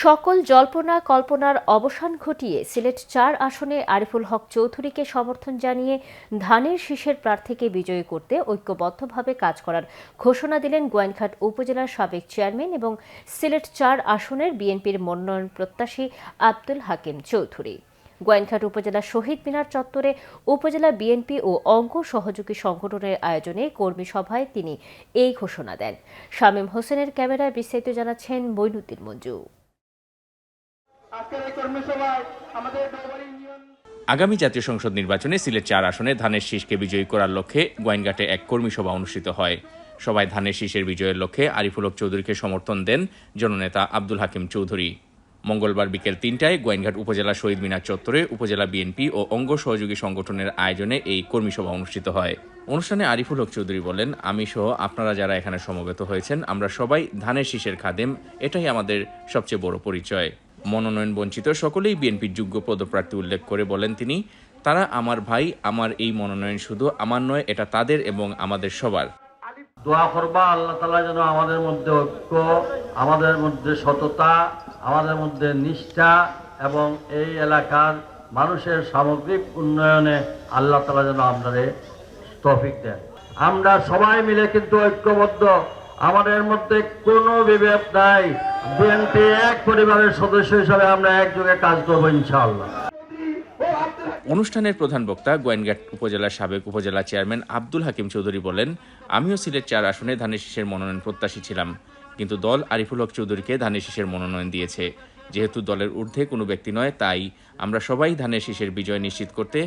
সকল জল্পনা কল্পনার অবসান ঘটিয়ে সিলেট-৪ আসনে আরিফুল হক চৌধুরীকে সমর্থন জানিয়ে ধানের শীষের প্রার্থীকে বিজয়ী করতে ঐক্যবদ্ধভাবে কাজ করার ঘোষণা দিলেন গোয়াইনঘাট উপজেলার সাবেক চেয়ারম্যান এবং সিলেট-৪ আসনের বিএনপির মনোনয়ন প্রত্যাশী আব্দুল হাকিম চৌধুরী। গোয়াইনঘাট উপজেলা শহীদ মিনার চত্বরে উপজেলা বিএনপি ও অঙ্গ সহযোগী সংগঠনের আয়োজনে কর্মী সভায় তিনি এই ঘোষণা দেন। শামীম হোসেনের ক্যামেরায় বিস্তারিত জানাচ্ছেন মঈনুদ্দিন মঞ্জু। আগামী জাতীয় সংসদ নির্বাচনে সিলেট-৪ আসনে ধানের শীষকে বিজয়ী করার লক্ষ্যে গোয়াইনঘাটে এক কর্মী সভা অনুষ্ঠিত হয়। সভায় ধানের শীষের বিজয়ের লক্ষ্যে আরিফুল হক চৌধুরীকে সমর্থন দেন জননেতা আব্দুল হাকিম চৌধুরী। মঙ্গলবার বিকেল ৩টায় গোয়াইনঘাট উপজেলা শহীদ মিনার চত্বরে উপজেলা বিএনপি ও অঙ্গ সহযোগী সংগঠনের আয়োজনে এই কর্মী সভা অনুষ্ঠিত হয়। অনুষ্ঠানে আরিফুল হক চৌধুরী বলেন, আমি সহ আপনারা যারা এখানে সমবেত হয়েছেন, আমরা সবাই ধানের শীষের খাদেম, এটাই আমাদের সবচেয়ে বড় পরিচয়। মনোনয়ন বঞ্চিত সকলেই বিএনপির যোগ্য পদপ্রার্থী উল্লেখ করে বলেন তিনি, তারা আমার ভাই, আমার এই মনোনয়ন শুধু আমার নয়, এটা তাদের এবং আমাদের সবার। দোয়া করবা আল্লাহ তাআলা যেন আমাদের মধ্যে ঐক্য, আমাদের মধ্যে সততা, আমাদের মধ্যে নিষ্ঠা এবং এই এলাকার মানুষের সামগ্রিক উন্নয়নে আল্লাহ তাআলা যেন আমাদের তৌফিক দেন। আমরা সবাই মিলে কিন্তু ঐক্যবদ্ধ, আমাদের মধ্যে কোনো বিভেদ নাই। বিএনপি এক পরিবারের সদস্য হিসাবে আমরা একযোগে কাজ করবো ইনশাআল্লাহ। অনুষ্ঠানের প্রধান বক্তা গোয়াইনঘাট উপজেলার সাবেক উপজেলা চেয়ারম্যান আব্দুল হাকিম চৌধুরী বলেন, আমিও সিলেট-৪ আসনে ধানের শীষের মনোনয়ন প্রত্যাশী ছিলাম, কিন্তু দল আরিফুল হক চৌধুরীকে ধানের শীষের মনোনয়ন দিয়েছে। যেহেতু দলের ঊর্ধ্বে কোনো ব্যক্তি নয়, তাই আমরা সবাই ধানের শীষের বিজয় নিশ্চিত করতে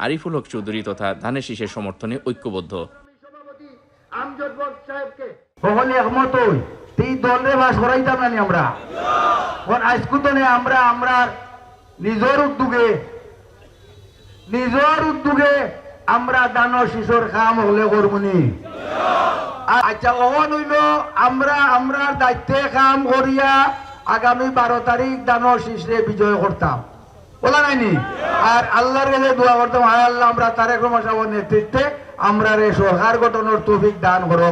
আরিফুল হক চৌধুরী তথা ধানের শীষের সমর্থনে ঐক্যবদ্ধ। আমরা নিজের উদ্যোগে আমরা দানের শীষের কাম হলে করবনি। আচ্ছা, ওহন হইল আমরা দায়িত্বে কাম করিয়া আগামী 12 তারিখ দানের শীষে বিজয় করতাম, বলা নাইনি? আর আল্লাহর কাছে দোয়া করতাম, হায় আল্লাহ, আমরা তারেক রহমান সাহেবের নেতৃত্বে আমরা সরকার গঠনের তৌফিক দান করো।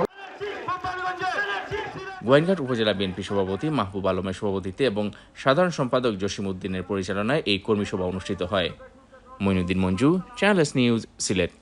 গোয়াইনঘাট উপজেলা বিএনপি সভাপতি মাহবুব আলমের সভাপতিত্বে এবং সাধারণ সম্পাদক জসিম উদ্দিনের পরিচালনায় এই কর্মী সভা অনুষ্ঠিত হয়। Moinuddin Manju, channel S news, Sylhet.